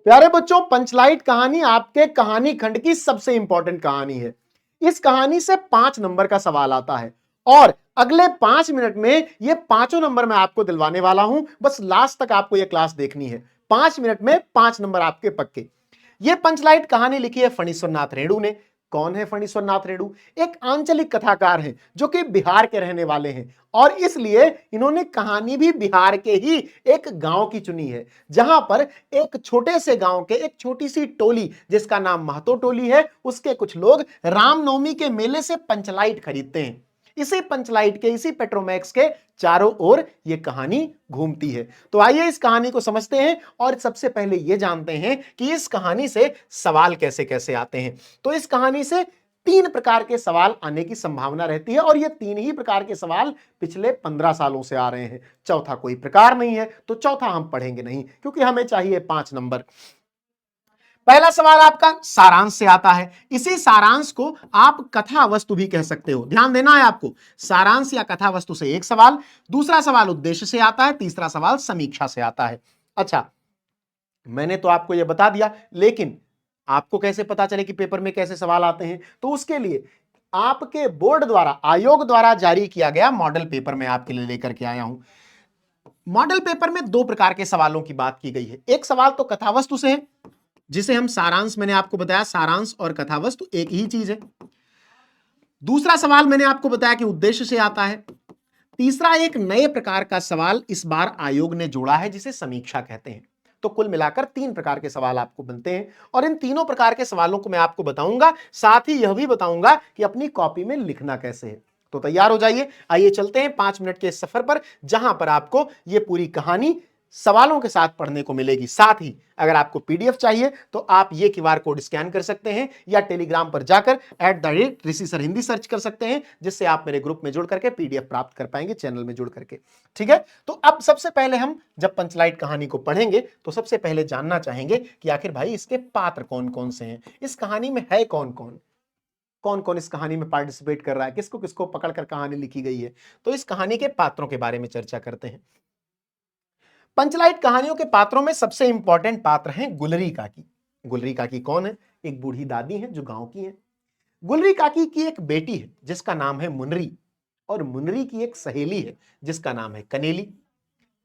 प्यारे बच्चों, पंचलाइट कहानी आपके कहानी खंड की सबसे इंपॉर्टेंट कहानी है। इस कहानी से 5 नंबर का सवाल आता है और अगले 5 मिनट में ये पांचों नंबर मैं आपको दिलवाने वाला हूं। बस लास्ट तक आपको ये क्लास देखनी है। 5 मिनट में 5 नंबर आपके पक्के। ये पंचलाइट कहानी लिखी है फणीश्वर नाथ रेणु ने। कौन है फणीश्वर नाथ रेणु? एक आंचलिक कथाकार हैं जो कि बिहार के रहने वाले हैं और इसलिए इन्होंने कहानी भी बिहार के ही एक गांव की चुनी है, जहां पर एक छोटे से गांव के एक छोटी सी टोली जिसका नाम महतो टोली है, उसके कुछ लोग रामनवमी के मेले से पंचलाइट खरीदते हैं। इसी पंचलाइट के, इसी पेट्रोमैक्स के चारों ओर यह कहानी घूमती है। तो आइए इस कहानी को समझते हैं और सबसे पहले यह जानते हैं कि इस कहानी से सवाल कैसे कैसे आते हैं। तो इस कहानी से 3 प्रकार के सवाल आने की संभावना रहती है और ये 3 ही प्रकार के सवाल पिछले 15 सालों से आ रहे हैं। चौथा कोई प्रकार नहीं है, तो चौथा हम पढ़ेंगे नहीं क्योंकि हमें चाहिए 5 नंबर। पहला सवाल आपका सारांश से आता है। इसी सारांश को आप कथा वस्तु भी कह सकते हो। ध्यान देना है आपको, सारांश या कथा वस्तु से एक सवाल, दूसरा सवाल उद्देश्य से आता है, तीसरा सवाल समीक्षा से आता है। अच्छा, मैंने तो आपको यह बता दिया, लेकिन आपको कैसे पता चले कि पेपर में कैसे सवाल आते हैं? तो उसके लिए आपके बोर्ड द्वारा, आयोग द्वारा जारी किया गया मॉडल पेपर मैं आपके लिए लेकर के आया हूं। मॉडल पेपर में 2 प्रकार के सवालों की बात की गई है। एक सवाल तो कथावस्तु से है, जिसे हम सारांश, मैंने आपको बताया सारांश और कथावस्तु एक ही चीज है। दूसरा सवाल मैंने आपको बताया कि उद्देश्य से आता है। तीसरा एक नए प्रकार का सवाल इस बार आयोग ने जोड़ा है जिसे समीक्षा कहते हैं। तो कुल मिलाकर 3 प्रकार के सवाल आपको बनते हैं और इन तीनों प्रकार के सवालों को मैं आपको बताऊंगा, साथ ही यह भी बताऊंगा कि अपनी कॉपी में लिखना कैसे है। तो तैयार हो जाइए, आइए चलते हैं 5 मिनट के सफर पर, जहां पर आपको यह पूरी कहानी सवालों के साथ पढ़ने को मिलेगी। साथ ही अगर आपको पीडीएफ चाहिए तो आप ये क्यूआर कोड स्कैन कर सकते हैं या टेलीग्राम पर जाकर @ऋषि सर हिंदी सर्च कर सकते हैं, जिससे आप मेरे ग्रुप में जुड़ करके पीडीएफ प्राप्त कर पाएंगे, चैनल में जुड़ करके। ठीक है, तो अब सबसे पहले हम जब पंचलाइट कहानी को पढ़ेंगे तो सबसे पहले जानना चाहेंगे कि आखिर भाई इसके पात्र कौन कौन से हैं, इस कहानी में है कौन कौन, कौन कौन इस कहानी में पार्टिसिपेट कर रहा है, किसको किसको पकड़कर कहानी लिखी गई है। तो इस कहानी के पात्रों के बारे में चर्चा करते हैं। पंचलाइट कहानियों के पात्रों में सबसे इंपॉर्टेंट पात्र हैं गुलरी काकी। गुलरी काकी कौन है? एक बूढ़ी दादी है जो गांव की है। गुलरी काकी की एक बेटी है जिसका नाम है मुनरी, और मुनरी की एक सहेली है जिसका नाम है कनेली।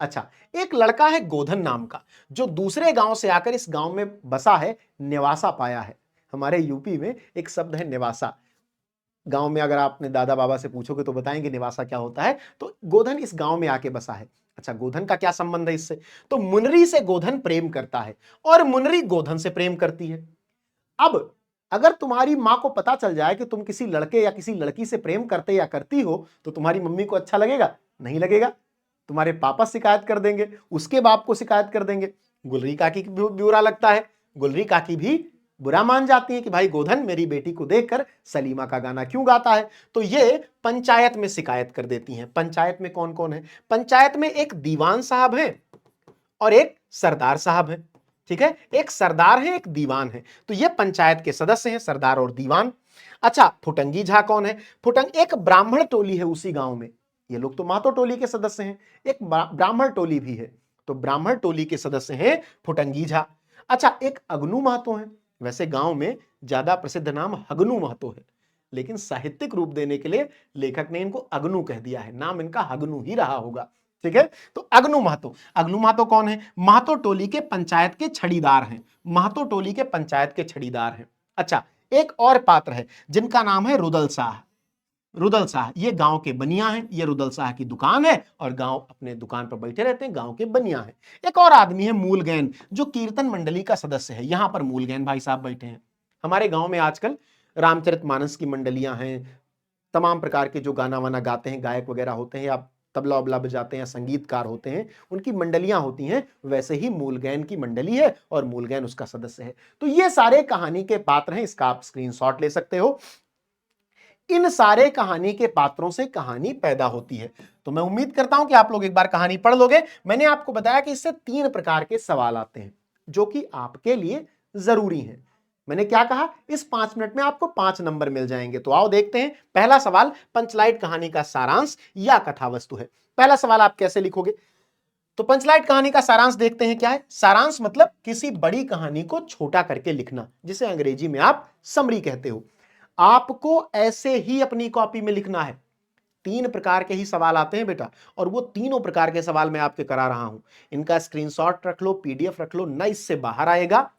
अच्छा, एक लड़का है गोधन नाम का, जो दूसरे गांव से आकर इस गांव में बसा है, निवासा पाया है। हमारे यूपी में एक शब्द है निवासा। गांव में अगर आपने दादा बाबा से पूछोगे तो बताएंगे निवासा क्या होता है। तो गोधन इस गांव में आके बसा है। अच्छा, गोधन का क्या संबंध है इससे? तो मुनरी से गोधन प्रेम करता है और मुनरी गोधन से प्रेम करती है। अब अगर तुम्हारी मां को पता चल जाए कि तुम किसी लड़के या किसी लड़की से प्रेम करते या करती हो, तो तुम्हारी मम्मी को अच्छा लगेगा? नहीं लगेगा। तुम्हारे पापा शिकायत कर देंगे, उसके बाप को शिकायत कर देंगे। गुलरी काकी को भी बुरा लगता है। गुलरी काकी भी बुरा मान जाती है कि भाई गोधन मेरी बेटी को देखकर सलीमा का गाना क्यों गाता है। तो ये पंचायत में शिकायत कर देती हैं। पंचायत में कौन कौन है? पंचायत में एक दीवान साहब है और एक सरदार साहब है। ठीक है, एक सरदार है, एक दीवान है। तो ये पंचायत के सदस्य हैं, सरदार और दीवान। अच्छा, फुटंगी झा कौन है? फुटंग एक ब्राह्मण टोली है उसी गांव में। ये लोग तो मातो टोली के सदस्य हैं, एक ब्राह्मण टोली भी है। तो ब्राह्मण टोली के सदस्य हैं फुटंगी झा। अच्छा, एक अगनू महतो है। वैसे गांव में ज्यादा प्रसिद्ध नाम हगनू महतो है, लेकिन साहित्यिक रूप देने के लिए लेखक ने इनको अगनू कह दिया है। नाम इनका हगनू ही रहा होगा। ठीक है, तो अगनू महतो। अगनू महतो कौन है? महतो टोली के पंचायत के छड़ीदार हैं। महतो टोली के पंचायत के छड़ीदार हैं। अच्छा, एक और पात्र है जिनका नाम है रुदल शाह। रुदल शाह ये गांव के बनिया हैं। ये रुदल शाह की दुकान है और गांव अपने दुकान पर बैठे रहते हैं, गांव के बनिया हैं। एक और आदमी है मूलगैन, जो कीर्तन मंडली का सदस्य है। यहां पर मूलगैन भाई साहब बैठे हैं। हमारे गांव में आजकल रामचरितमानस की मंडलियां हैं, तमाम प्रकार के जो गाना वाना गाते हैं, गायक वगैरह होते हैं, या तबला उबला बजाते हैं, संगीतकार होते हैं, उनकी मंडलियां होती हैं। वैसे ही मूलगैन की मंडली है और मूलगैन उसका सदस्य है। तो ये सारे कहानी के पात्र हैं। इसका आप स्क्रीनशॉट ले सकते हो। इन सारे कहानी के पात्रों से कहानी पैदा होती है। तो मैं उम्मीद करता हूं कि आप लोग एक बार कहानी पढ़ लोगे। मैंने आपको बताया कि इससे 3 प्रकार के सवाल आते हैं जो कि आपके लिए जरूरी हैं। मैंने क्या कहा? इस 5 मिनट में आपको 5 नंबर मिल जाएंगे। तो आओ देखते हैं। पहला सवाल पंचलाइट कहानी का सारांश या कथावस्तु है। पहला सवाल आप कैसे लिखोगे? तो पंचलाइट कहानी का सारांश देखते हैं क्या है। सारांश मतलब किसी बड़ी कहानी को छोटा करके लिखना, जिसे अंग्रेजी में आप समरी कहते हो। आपको ऐसे ही अपनी कॉपी में लिखना है। 3 प्रकार के ही सवाल आते हैं बेटा, और वो तीनों प्रकार के सवाल मैं आपके करा रहा हूं। इनका स्क्रीनशॉट रख लो, पीडीएफ रख लो, ना इससे बाहर आएगा।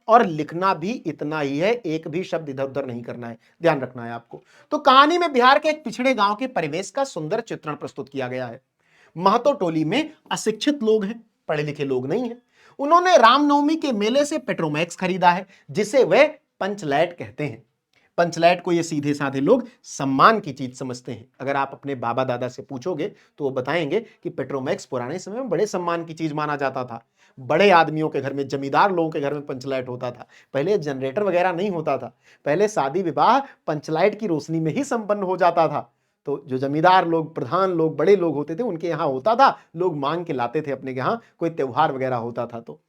और लिखना भी इतना ही है, एक भी शब्द इधर उधर नहीं करना है, ध्यान रखना है आपको। तो कहानी में बिहार के एक पिछड़े गांव के परिवेश का सुंदर चित्रण प्रस्तुत किया गया है। महतो टोली में अशिक्षित लोग हैं, पढ़े लिखे लोग नहीं हैं। उन्होंने रामनवमी के मेले से पेट्रोमैक्स खरीदा है, जिसे वे पंचलैट कहते हैं। पंचलैट को ये सीधे साधे लोग सम्मान की चीज समझते हैं। अगर आप अपने बाबा दादा से पूछोगे तो वो बताएंगे कि पेट्रोमैक्स पुराने समय में बड़े सम्मान की चीज माना जाता था। बड़े आदमियों के घर में, जमींदार लोगों के घर में पंचलाइट होता था। पहले जनरेटर वगैरह नहीं होता था। पहले शादी विवाह पंचलाइट की रोशनी में ही संपन्न हो जाता था। तो जो जमींदार लोग, प्रधान लोग, बड़े लोग होते थे, उनके यहाँ होता था, लोग मांग के लाते थे अपने यहाँ, कोई त्योहार वगैरह होता था तो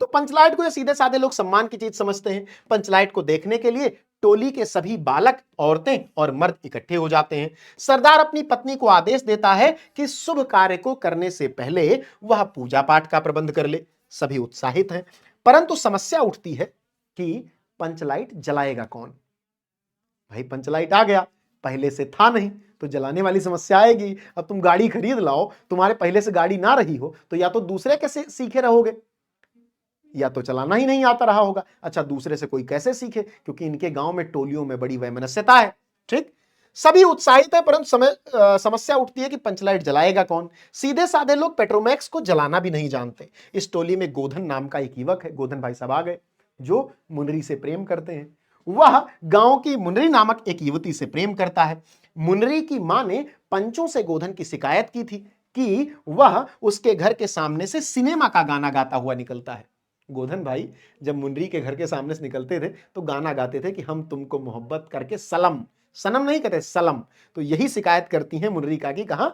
पंचलाइट को ये सीधे साधे लोग सम्मान की चीज समझते हैं। पंचलाइट को देखने के लिए टोली के सभी बालक, औरतें और मर्द इकट्ठे हो जाते हैं। सरदार अपनी पत्नी को आदेश देता है कि शुभ कार्य को करने से पहले वह पूजा पाठ का प्रबंध कर ले। सभी उत्साहित हैं, परंतु समस्या उठती है कि पंचलाइट जलाएगा कौन। भाई पंचलाइट आ गया, पहले से था नहीं, तो जलाने वाली समस्या आएगी। अब तुम गाड़ी खरीद लाओ, तुम्हारे पहले से गाड़ी ना रही हो, तो या तो दूसरे कैसे सीखे रहोगे, या तो चलाना ही नहीं आता रहा होगा। अच्छा, दूसरे से कोई कैसे सीखे, क्योंकि इनके गांव में टोलियों में बड़ी वैमनस्यता है। ठीक, सभी उत्साहित है, परंतु समस्या उठती है कि पंचलाइट जलाएगा कौन। सीधे साधे लोग पेट्रोमैक्स को जलाना भी नहीं जानते। इस टोली में गोधन नाम का एक युवक है, गोधन भाई साहब आ गए, जो मुनरी से प्रेम करते हैं। वह गांव की मुनरी नामक एक युवती से प्रेम करता है। मुनरी की मां ने पंचों से गोधन की शिकायत की थी कि वह उसके घर के सामने से सिनेमा का गाना गाता हुआ निकलता है। गोधन भाई जब मुनरी के घर के सामने से निकलते थे तो गाना गाते थे कि हम तुमको मोहब्बत करके सलम, सनम नहीं कहते, सलम। तो यही शिकायत करती हैं मुनरी काकी कहां,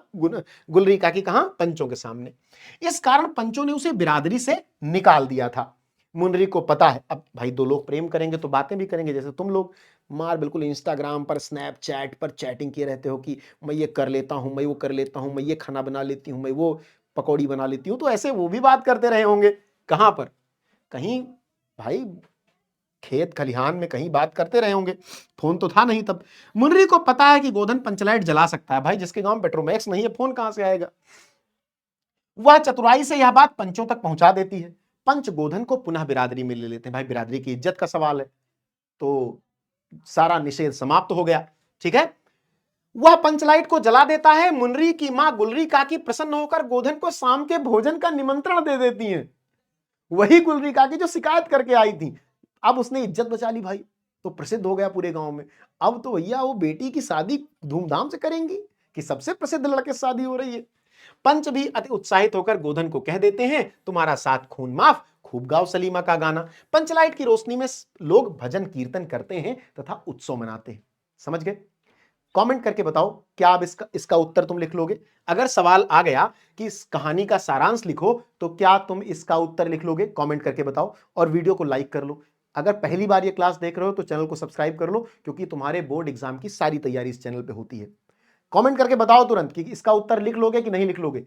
गुलरी काकी कहां, पंचों के सामने। इस कारण पंचों ने उसे बिरादरी से निकाल दिया था। मुनरी को पता है, अब भाई दो लोग प्रेम करेंगे तो बातें भी करेंगे, जैसे तुम लोग मार बिल्कुल इंस्टाग्राम पर, स्नैपचैट पर चैटिंग किए रहते हो कि मैं ये कर लेता हूं, मैं वो कर लेता हूं, मैं ये खाना बना लेती हूं, मैं वो पकौड़ी बना लेती हूं। तो ऐसे वो भी बात करते रहे होंगे। कहां पर, कहीं भाई खेत खलिहान में कहीं बात करते रहे होंगे, फोन तो था नहीं तब। मुनरी को पता है कि गोधन पंचलाइट जला सकता है। भाई जिसके गांव में पेट्रोमैक्स नहीं है, फोन कहां से आएगा। वह चतुराई से यह बात पंचों तक पहुंचा देती है। पंच गोधन को पुनः बिरादरी में ले लेते हैं। भाई बिरादरी की इज्जत का सवाल है, तो सारा निषेध समाप्त हो गया। ठीक है, वह पंचलाइट को जला देता है। मुनरी की मां गुलरी काकी प्रसन्न होकर गोधन को शाम के भोजन का निमंत्रण दे देती हैं। वही गुलरी काकी जो शिकायत करके आई थी, अब उसने इज्जत बचा ली भाई, तो प्रसिद्ध हो गया पूरे गांव में। अब तो भैया वो बेटी की शादी धूमधाम से करेंगी कि सबसे प्रसिद्ध लड़के से शादी हो रही है। पंच भी अति उत्साहित होकर गोधन को कह देते हैं, तुम्हारा साथ खून माफ, खूब गाओ सलीमा का गाना। पंचलाइट की रोशनी में लोग भजन कीर्तन करते हैं तथा उत्सव मनाते हैं। समझ गए? कमेंट करके बताओ, क्या अब इसका उत्तर तुम लिख लोगे? अगर सवाल आ गया कि इस कहानी का सारांश लिखो, तो क्या तुम इसका उत्तर लिख लोगे? कमेंट करके बताओ और वीडियो को लाइक कर लो। अगर पहली बार ये क्लास देख रहे हो तो चैनल को सब्सक्राइब कर लो, क्योंकि तुम्हारे बोर्ड एग्जाम की सारी तैयारी इस चैनल पे होती है। कमेंट करके बताओ तुरंत कि इसका उत्तर लिख लोगे कि नहीं लिख लोगे।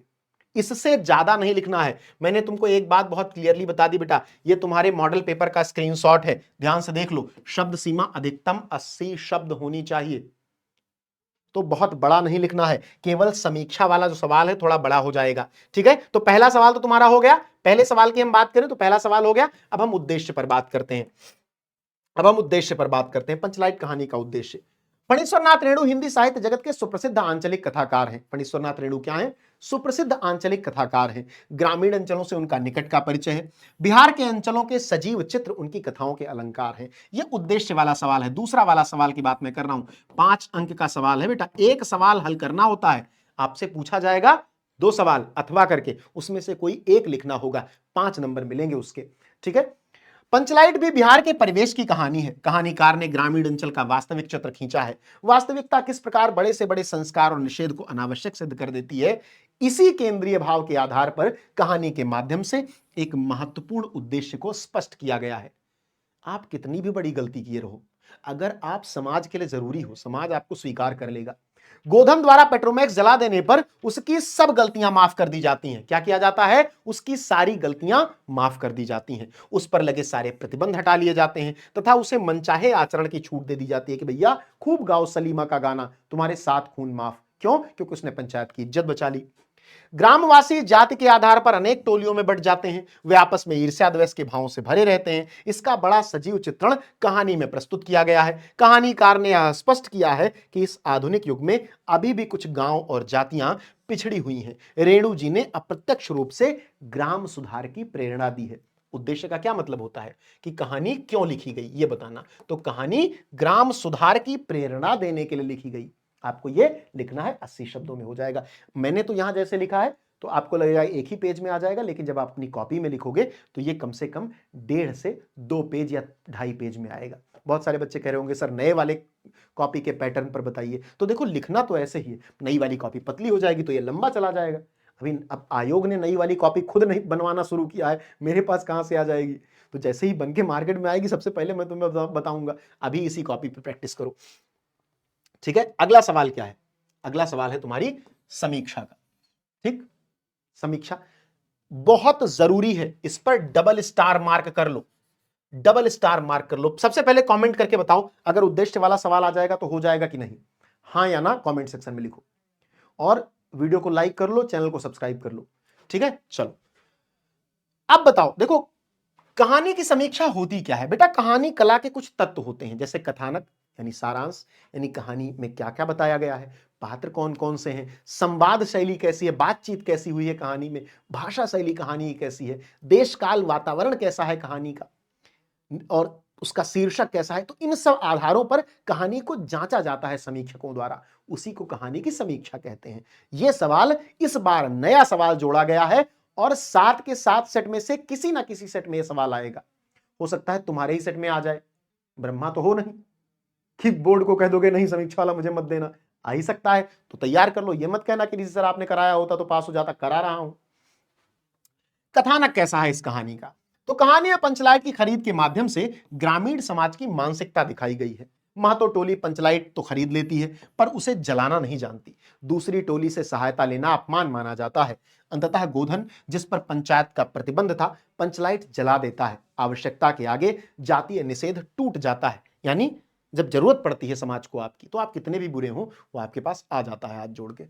इससे ज्यादा नहीं लिखना है। मैंने तुमको एक बात बहुत क्लियरली बता दी बेटा, ये तुम्हारे मॉडल पेपर का स्क्रीनशॉट है, ध्यान से देख लो। शब्द सीमा अधिकतम 80 शब्द होनी चाहिए। तो बहुत बड़ा नहीं लिखना है, केवल समीक्षा वाला जो सवाल है थोड़ा बड़ा हो जाएगा। ठीक है, तो पहला सवाल तो तुम्हारा हो गया। पहले सवाल की हम बात करें तो पहला सवाल हो गया। अब हम उद्देश्य पर बात करते हैं। पंचलाइट कहानी का उद्देश्य। फणीश्वरनाथ रेणु हिंदी साहित्य जगत के सुप्रसिद्ध आंचलिक कथाकार हैं। फणीश्वरनाथ रेणु क्या है? सुप्रसिद्ध आंचलिक कथाकार हैं। ग्रामीण अंचलों से उनका निकट का परिचय है। बिहार के अंचलों के सजीव चित्र उनकी कथाओं के अलंकार हैं। यह उद्देश्य वाला सवाल है। दूसरा वाला सवाल की बात मैं कर रहा हूं, 5 अंक का सवाल है बेटा। एक सवाल हल करना होता है, आपसे पूछा जाएगा 2 सवाल अथवा करके, उसमें से कोई एक लिखना होगा, 5 नंबर मिलेंगे उसके। ठीक है, पंचलाइट भी बिहार के परिवेश की कहानी है। कहानीकार ने ग्रामीण अंचल का वास्तविक चित्र खींचा है। वास्तविकता किस प्रकार बड़े से बड़े संस्कार और निषेध को अनावश्यक सिद्ध कर देती है, इसी केंद्रीय भाव के आधार पर कहानी के माध्यम से एक महत्वपूर्ण उद्देश्य को स्पष्ट किया गया है। आप कितनी भी बड़ी गलती किए रहो, अगर आप समाज के लिए जरूरी हो, समाज आपको स्वीकार कर लेगा। गोधन द्वारा पेट्रोमैक्स जला देने पर उसकी सब गलतियां माफ कर दी जाती हैं। क्या किया जाता है? उसकी सारी गलतियां माफ कर दी जाती हैं, उस पर लगे सारे प्रतिबंध हटा लिए जाते हैं तथा उसे मनचाहे आचरण की छूट दे दी जाती है कि भैया खूब गाओ सलीमा का गाना, तुम्हारे 7 खून माफ। क्यों? क्योंकि उसने पंचायत की इज्जत बचा ली। ग्रामवासी जाति के आधार पर अनेक टोलियों में बंट जाते हैं, वे आपस में ईर्ष्या द्वेष के भावों से भरे रहते हैं। इसका बड़ा सजीव चित्रण कहानी में प्रस्तुत किया गया है। कहानीकार ने यह स्पष्ट किया है कि इस आधुनिक युग में अभी भी कुछ गांव और जातियां पिछड़ी हुई हैं। रेणु जी ने अप्रत्यक्ष रूप से ग्राम सुधार की प्रेरणा दी है। उद्देश्य का क्या मतलब होता है कि कहानी क्यों लिखी गई ये बताना। तो कहानी ग्राम सुधार की प्रेरणा देने के लिए लिखी गई। आपको ये लिखना है, 80 शब्दों में हो जाएगा। मैंने तो यहां जैसे लिखा है तो आपको लगेगा एक ही पेज में आ जाएगा, लेकिन जब आप अपनी कॉपी में लिखोगे तो ये कम से कम 1.5 से 2 पेज या 2.5 पेज में आएगा। बहुत सारे बच्चे कह रहे होंगे सर नए वाले कॉपी के पैटर्न पर बताइए। तो देखो लिखना तो ऐसे ही है, नई वाली कॉपी पतली हो जाएगी तो ये लंबा चला जाएगा। अभी अब आयोग ने नई वाली कॉपी खुद नहीं बनवाना शुरू किया है, मेरे पास कहां से आ जाएगी। तो जैसे ही बन के मार्केट में आएगी सबसे पहले मैं तुम्हें बताऊंगा। अभी इसी कॉपी पर प्रैक्टिस करो, ठीक है। अगला सवाल क्या है? अगला सवाल है तुम्हारी समीक्षा का। ठीक, समीक्षा बहुत जरूरी है, इस पर डबल स्टार मार्क कर लो, डबल स्टार मार्क कर लो। सबसे पहले कमेंट करके बताओ अगर उद्देश्य वाला सवाल आ जाएगा तो हो जाएगा कि नहीं, हां या ना कमेंट सेक्शन में लिखो। और वीडियो को लाइक कर लो, चैनल को सब्सक्राइब कर लो, ठीक है। चलो अब बताओ, देखो कहानी की समीक्षा होती क्या है बेटा? कहानी कला के कुछ तत्व होते हैं, जैसे कथानक यानी सारांश, यानी कहानी में क्या क्या बताया गया है, पात्र कौन कौन से हैं, संवाद शैली कैसी है, बातचीत कैसी हुई है कहानी में, भाषा शैली कहानी की कैसी है, देश काल वातावरण कैसा है कहानी का, और उसका शीर्षक कैसा है। तो इन सब आधारों पर कहानी को जांचा जाता है समीक्षकों द्वारा, उसी को कहानी की समीक्षा कहते हैं। यह सवाल इस बार नया सवाल जोड़ा गया है और 7 के 7 सेट में से किसी ना किसी सेट में यह सवाल आएगा। हो सकता है तुम्हारे ही सेट में आ जाए, ब्रह्मा तो हो नहीं कि बोर्ड को कह दोगे नहीं समीक्षा वाला मुझे मत देना, आ ही सकता है। तो तैयार कर लो, यह मत कहना कि सर आपने कराया होता तो पास हो जाता, करा रहा हूं। कथानक कैसा है इस कहानी का? तो कहानी में पंचलाइट की खरीद के माध्यम से ग्रामीण समाज की मानसिकता दिखाई गई है। महतो टोली पंचलाइट तो खरीद लेती है पर उसे जलाना नहीं जानती, दूसरी टोली से सहायता लेना अपमान माना जाता है। अंततः गोधन, जिस पर पंचायत का प्रतिबंध था, पंचलाइट जला देता है। आवश्यकता के आगे जातीय निषेध टूट जाता है, यानी जब जरूरत पड़ती है समाज को आपकी, तो आप कितने भी बुरे हो वो आपके पास आ जाता है हाथ जोड़ के।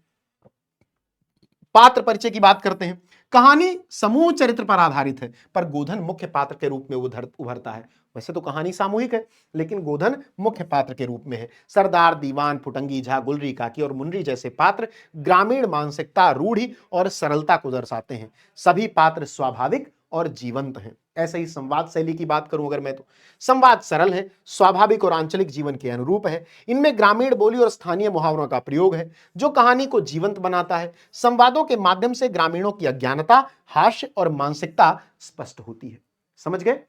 पात्र परिचय की बात करते हैं। कहानी समूह चरित्र पर आधारित है पर गोधन मुख्य पात्र के रूप में उभरता है। वैसे तो कहानी सामूहिक है लेकिन गोधन मुख्य पात्र के रूप में है। सरदार, दीवान, फुटंगी झा, गुलरी काकी और मुनरी जैसे पात्र ग्रामीण मानसिकता, रूढ़ी और सरलता को दर्शाते हैं। सभी पात्र स्वाभाविक और जीवंत हैं। ऐसे ही संवाद शैली की बात करूं अगर मैं, तो संवाद सरल है, स्वाभाविक और आंचलिक जीवन के अनुरूप है। इनमें ग्रामीण बोली और स्थानीय मुहावरों का प्रयोग है जो कहानी को जीवंत बनाता है। संवादों के माध्यम से ग्रामीणों की अज्ञानता, हास्य और मानसिकता स्पष्ट होती है। समझ गए?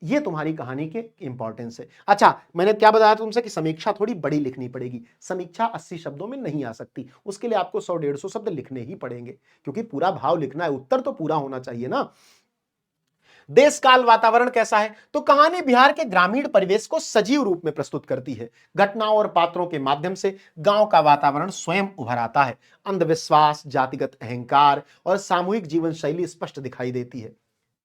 ये तुम्हारी कहानी के इंपॉर्टेंस है। अच्छा, मैंने क्या बताया तुमसे कि समीक्षा थोड़ी बड़ी लिखनी पड़ेगी, समीक्षा 80 शब्दों में नहीं आ सकती, उसके लिए आपको 100-150 शब्द लिखने ही पड़ेंगे, क्योंकि पूरा भाव लिखना है, उत्तर तो पूरा होना चाहिए ना। देश काल वातावरण कैसा है? तो कहानी बिहार के ग्रामीण परिवेश को सजीव रूप में प्रस्तुत करती है। घटनाओं और पात्रों के माध्यम से गांव का वातावरण स्वयं उभर आता है। अंधविश्वास, जातिगत अहंकार और सामूहिक जीवन शैली स्पष्ट दिखाई देती है।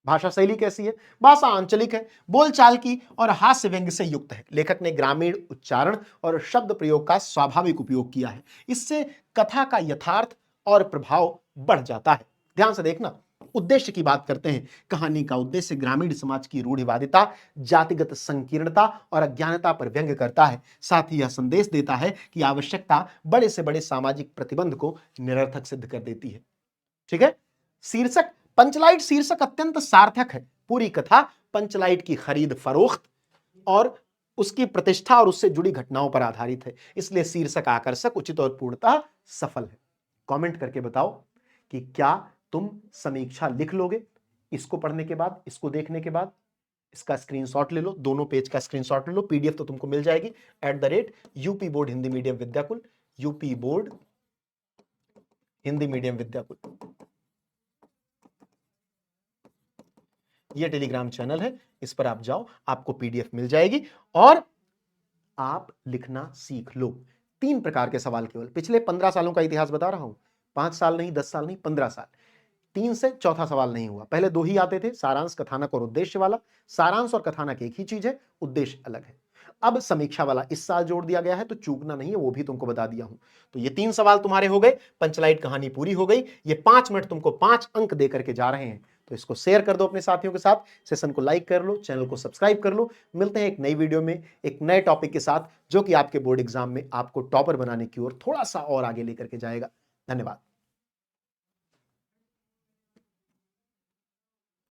भाषा शैली कैसी है? भाषा आंचलिक है, बोलचाल की और हास्य व्यंग्य से युक्त है। लेखक ने ग्रामीण उच्चारण और शब्द प्रयोग का स्वाभाविक उपयोग किया है। इससे कथा का यथार्थ और प्रभाव बढ़ जाता है। ध्यान से देखना, उद्देश्य की बात करते हैं। कहानी का उद्देश्य ग्रामीण समाज की रूढ़िवादिता, जातिगत संकीर्णता और अज्ञानता पर व्यंग्य करता है। साथ ही यह संदेश देता है कि आवश्यकता बड़े से बड़े सामाजिक प्रतिबंध को निरर्थक सिद्ध कर देती है। ठीक है। शीर्षक, पंचलाइट शीर्षक अत्यंत सार्थक है। पूरी कथा पंचलाइट की खरीद फरोख्त और उसकी प्रतिष्ठा और उससे जुड़ी घटनाओं पर आधारित है, इसलिए शीर्षक आकर्षक, उचित और पूर्णतः सफल है। कमेंट करके बताओ कि क्या तुम समीक्षा लिख लोगे इसको पढ़ने के बाद, इसको देखने के बाद। इसका स्क्रीनशॉट ले लो, दोनों पेज का स्क्रीनशॉट ले लो, पीडीएफ तो तुमको मिल जाएगी @UP board Hindi medium Vidyakul, UP board Hindi medium Vidyakul, ये टेलीग्राम चैनल है, इस पर आप जाओ, आपको पीडीएफ मिल जाएगी और आप लिखना सीख लो। 3 प्रकार के सवाल केवल, पिछले 15 सालों का इतिहास बता रहा हूं, 5 साल नहीं, 10 साल नहीं, 15 साल, 3 से चौथा सवाल नहीं हुआ। पहले 2 ही आते थे, सारांश, कथानक और उद्देश्य वाला। सारांश और कथानक एक ही चीज है, उद्देश्य अलग है। अब समीक्षा वाला इस साल जोड़ दिया गया है, तो चूकना नहीं है, वो भी तुमको बता दिया हूं। तो ये 3 सवाल तुम्हारे हो गए, पंचलाइट कहानी पूरी हो गई। ये 5 मिनट तुमको 5 अंक दे करके जा रहे हैं, तो इसको शेयर कर दो अपने साथियों के साथ, सेशन को लाइक कर लो, चैनल को सब्सक्राइब कर लो। मिलते हैं एक नई वीडियो में एक नए टॉपिक के साथ, जो कि आपके बोर्ड एग्जाम में आपको टॉपर बनाने की ओर थोड़ा सा और आगे लेकर के जाएगा। धन्यवाद।